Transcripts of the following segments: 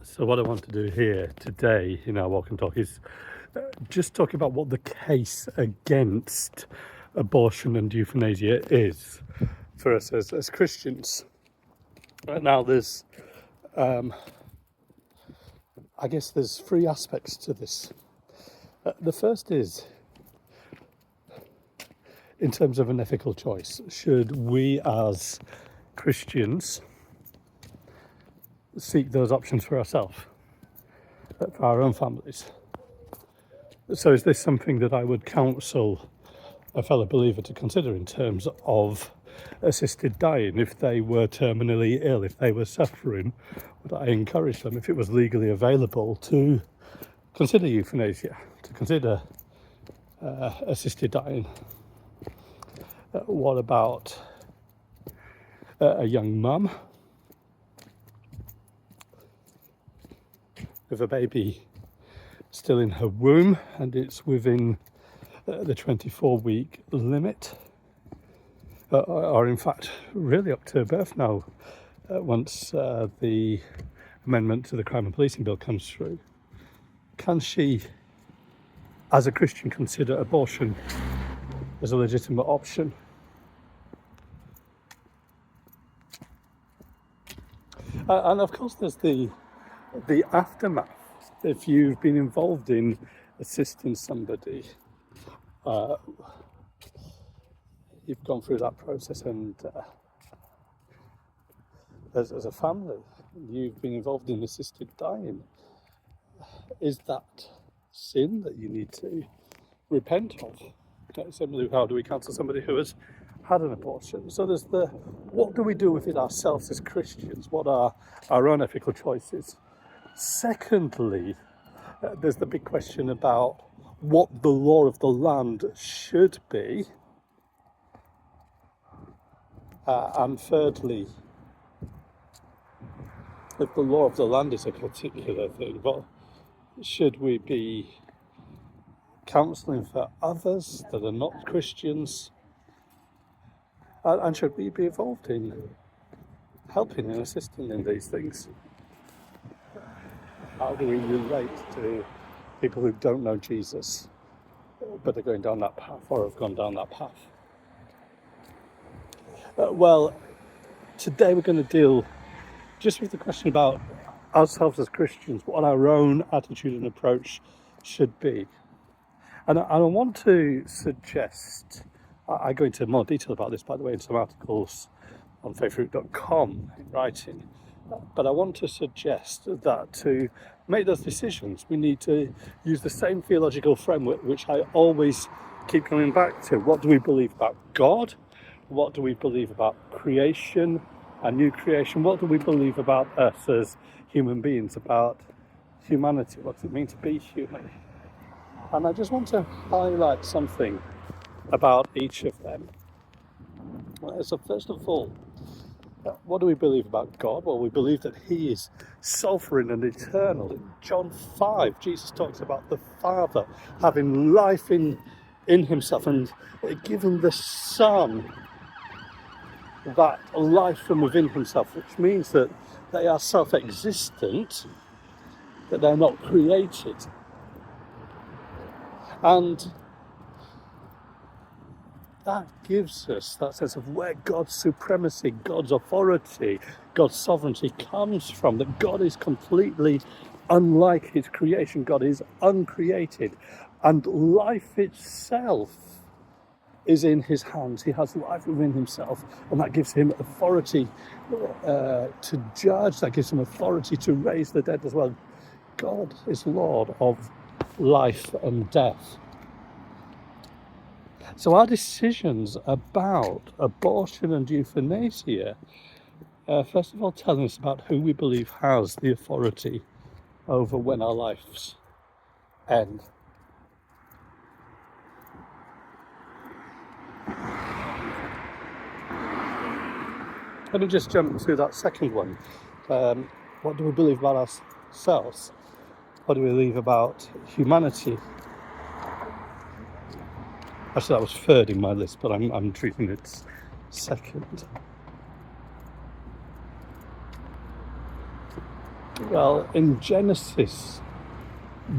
So what I want to do here today in our walk and talk is just talk about what the case against abortion and euthanasia is for us as Christians. Right now there's, I guess there's three aspects to this. The first is, in terms of an ethical choice, should we as Christians seek those options for ourselves, for our own families? So is this something that I would counsel a fellow believer to consider in terms of assisted dying? If they were terminally ill, if they were suffering, would I encourage them, if it was legally available, to consider euthanasia, to consider assisted dying? What about a young mum with a baby still in her womb and it's within the 24-week limit, or in fact really up to birth now, once the amendment to the Crime and Policing Bill comes through? Can she, as a Christian, consider abortion as a legitimate option? And of course there's the aftermath. If you've been involved in assisting somebody, you've gone through that process, and as a family, you've been involved in assisted dying. Is that sin that you need to repent of? Similarly, how do we counsel somebody who has had an abortion? So there's what do we do with it ourselves as Christians? What are our own ethical choices? Secondly, there's the big question about what the law of the land should be. And thirdly, if the law of the land is a particular thing, what should we be counselling for others that are not Christians? And should we be involved in helping and assisting in these things? How do we relate to people who don't know Jesus but are going down that path or have gone down that path? Well, today we're going to deal just with the question about ourselves as Christians, what our own attitude and approach should be. And I want to suggest, I go into more detail about this, by the way, in some articles on faithroot.com in writing, but I want to suggest that to make those decisions, we need to use the same theological framework which I always keep coming back to. What do we believe about God? What do we believe about creation and new creation? What do we believe about us as human beings, about humanity? What does it mean to be human? And I just want to highlight something about each of them. So first of all, what do we believe about God? Well, we believe that He is sovereign and eternal. In John 5, Jesus talks about the Father having life in Himself and giving the Son that life from within Himself, which means that they are self-existent, that they're not created. And that gives us that sense of where God's supremacy, God's authority, God's sovereignty comes from, that God is completely unlike His creation. God is uncreated, and life itself is in His hands. He has life within Himself, and that gives Him authority to judge, that gives Him authority to raise the dead as well. God is Lord of life and death. So our decisions about abortion and euthanasia, first of all, telling us about who we believe has the authority over when our lives end. Let me just jump to that second one. What do we believe about ourselves? What do we believe about humanity? Actually, that was third in my list, but I'm treating it second. Well, in Genesis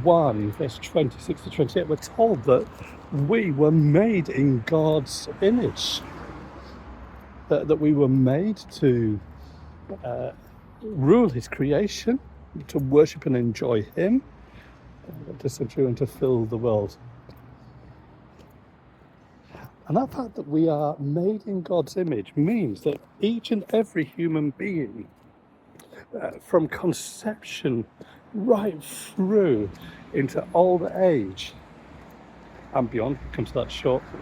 1, verse 26 to 28, we're told that we were made in God's image, that we were made to rule his creation, to worship and enjoy him, to subdue and to fill the world. And that fact that we are made in God's image means that each and every human being, from conception right through into old age and beyond, come to that shortly,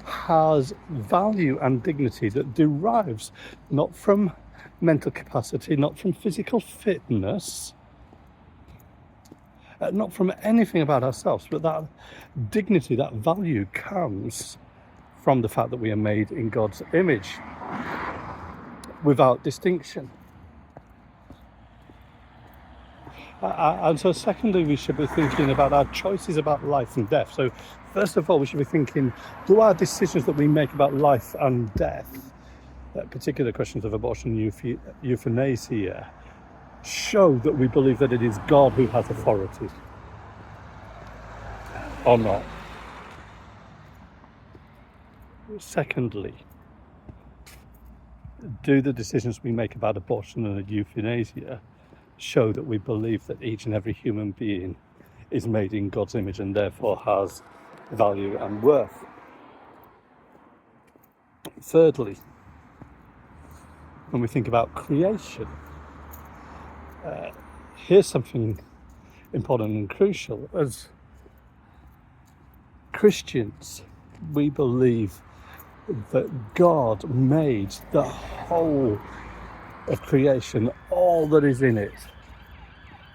has value and dignity that derives not from mental capacity, not from physical fitness, not from anything about ourselves, but that dignity, that value comes from the fact that we are made in God's image without distinction. And so secondly, we should be thinking about our choices about life and death. So first of all, we should be thinking, do our decisions that we make about life and death, particular questions of abortion and euthanasia, show that we believe that it is God who has authority or not? Secondly, do the decisions we make about abortion and euthanasia show that we believe that each and every human being is made in God's image and therefore has value and worth? Thirdly, when we think about creation, here's something important and crucial. As Christians, we believe that God made the whole of creation, all that is in it,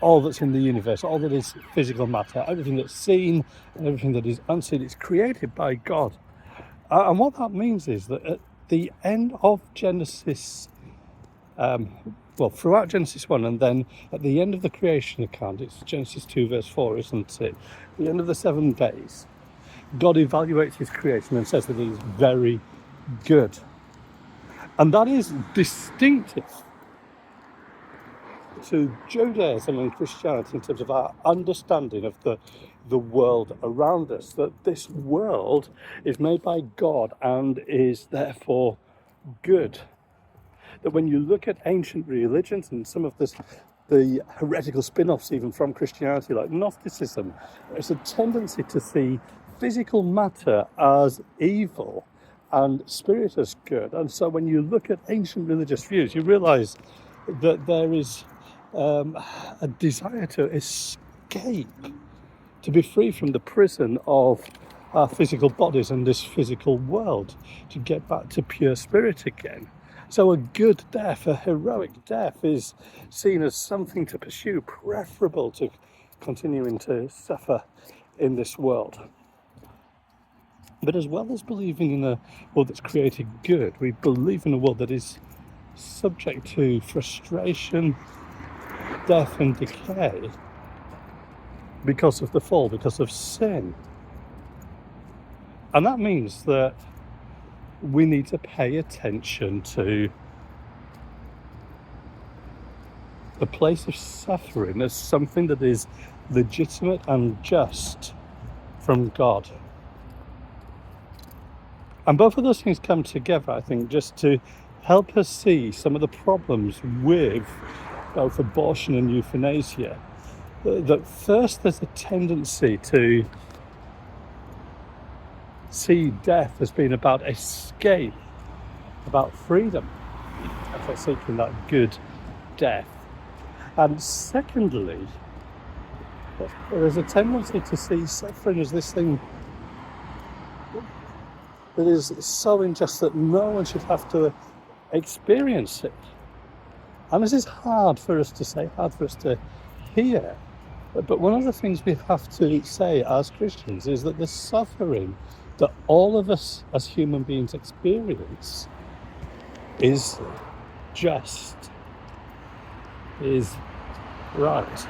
all that's in the universe, all that is physical matter, everything that's seen and everything that is unseen, it's created by God. And what that means is that at the end of Genesis, throughout Genesis 1 and then at the end of the creation account, it's Genesis 2 verse 4, isn't it? At the end of the 7 days, God evaluates his creation and says that it is very good. And that is distinctive to Judaism and Christianity in terms of our understanding of the world around us, that this world is made by God and is therefore good. That when you look at ancient religions and some of the heretical spin-offs even from Christianity, like Gnosticism, there's a tendency to see physical matter as evil and spirit as good. And so when you look at ancient religious views, you realize that there is a desire to escape, to be free from the prison of our physical bodies and this physical world, to get back to pure spirit again. So a good death, a heroic death, is seen as something to pursue, preferable to continuing to suffer in this world. But as well as believing in a world that's created good, we believe in a world that is subject to frustration, death and decay because of the fall, because of sin. And that means that we need to pay attention to the place of suffering as something that is legitimate and just from God. And both of those things come together, I think, just to help us see some of the problems with both abortion and euthanasia. That first, there's a tendency to see death as being about escape, about freedom, as we're seeking that good death. And secondly, there's a tendency to see suffering as this thing that is so unjust that no one should have to experience it. And this is hard for us to say, hard for us to hear. But one of the things we have to say as Christians is that the suffering that all of us as human beings experience is just, is right.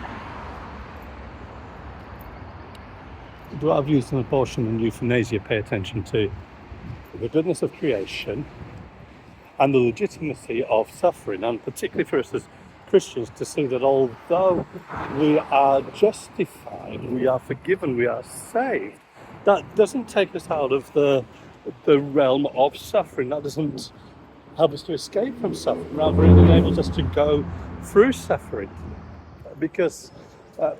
Do our views on abortion and euthanasia pay attention to the goodness of creation and the legitimacy of suffering, and particularly for us as Christians to see that although we are justified, we are forgiven, we are saved, that doesn't take us out of the realm of suffering. That doesn't help us to escape from suffering. Rather, it enables us to go through suffering. Because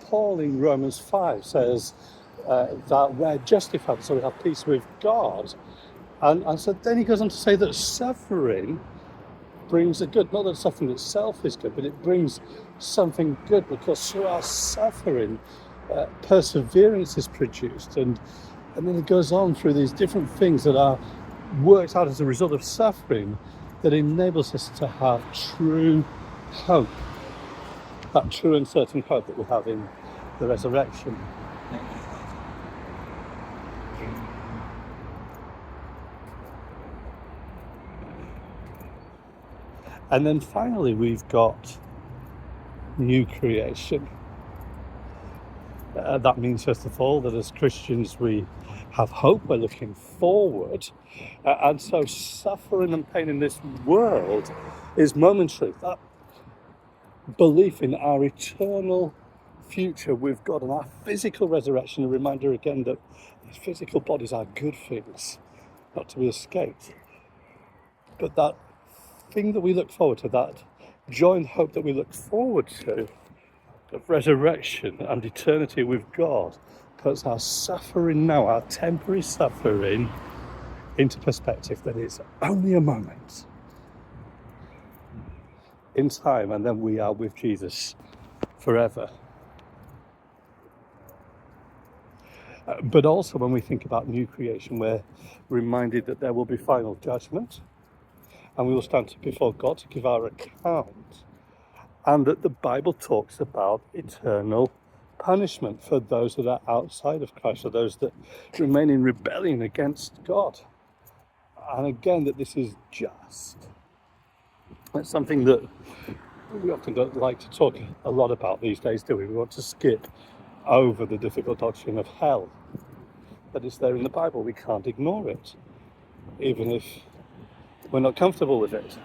Paul in Romans 5 says that we're justified, so we have peace with God. And so then he goes on to say that suffering brings a good. Not that suffering itself is good, but it brings something good, because through our suffering, perseverance is produced. And then it goes on through these different things that are worked out as a result of suffering that enables us to have true hope, that true and certain hope that we have in the resurrection. And then finally, we've got new creation. That means, first of all, that as Christians we have hope, we're looking forward. And so suffering and pain in this world is momentary. That belief in our eternal future with God and our physical resurrection, a reminder again that these physical bodies are good things, not to be escaped. But that thing that we look forward to, that joy and hope that we look forward to, of resurrection and eternity with God, puts our suffering now, our temporary suffering, into perspective, that it's only a moment in time, and then we are with Jesus forever. But also when we think about new creation, we're reminded that there will be final judgment, and we will stand before God to give our account, and that the Bible talks about eternal punishment for those that are outside of Christ, for those that remain in rebellion against God. And again, that this is just. It's something that we often don't like to talk a lot about these days, do we? We want to skip over the difficult doctrine of hell. But it's there in the Bible. We can't ignore it, even if we're not comfortable with it.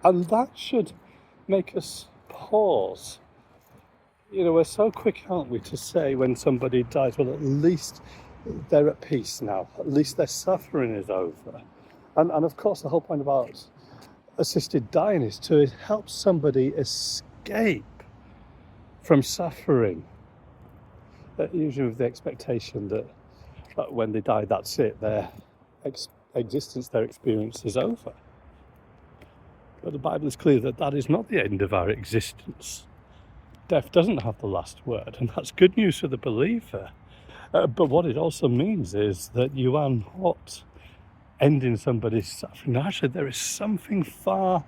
And that should make us pause. You know, we're so quick, aren't we, to say when somebody dies, well, at least they're at peace now. At least their suffering is over. And of course, the whole point about assisted dying is to help somebody escape from suffering. Usually with the expectation that when they die, that's it. Their existence, their experience is over. But the Bible is clear that that is not the end of our existence. Death doesn't have the last word, and that's good news for the believer. But what it also means is that you are not ending somebody's suffering. Actually, there is something far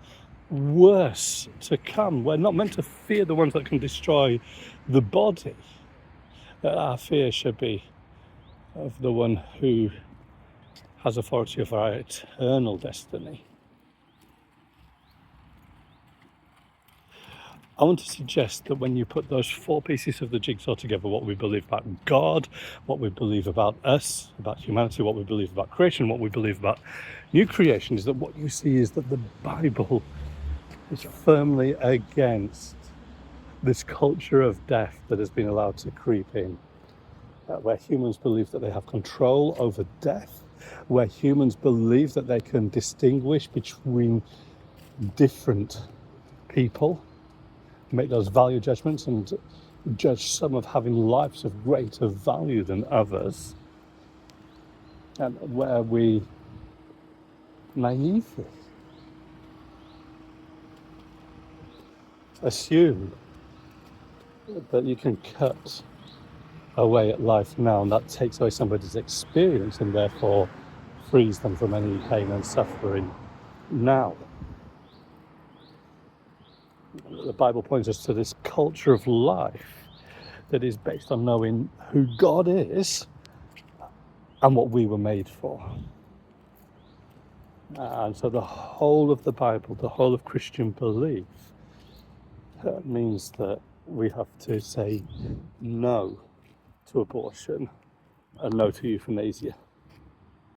worse to come. We're not meant to fear the ones that can destroy the body. Our fear should be of the one who has authority over our eternal destiny. I want to suggest that when you put those four pieces of the jigsaw together, what we believe about God, what we believe about us, about humanity, what we believe about creation, what we believe about new creation, is that what you see is that the Bible is firmly against this culture of death that has been allowed to creep in, where humans believe that they have control over death, where humans believe that they can distinguish between different people, make those value judgments and judge some of having lives of greater value than others, and where we naively assume that you can cut away at life now, and that takes away somebody's experience and therefore frees them from any pain and suffering now. The Bible points us to this culture of life that is based on knowing who God is and what we were made for. And so the whole of the Bible, the whole of Christian belief, means that we have to say no to abortion and no to euthanasia.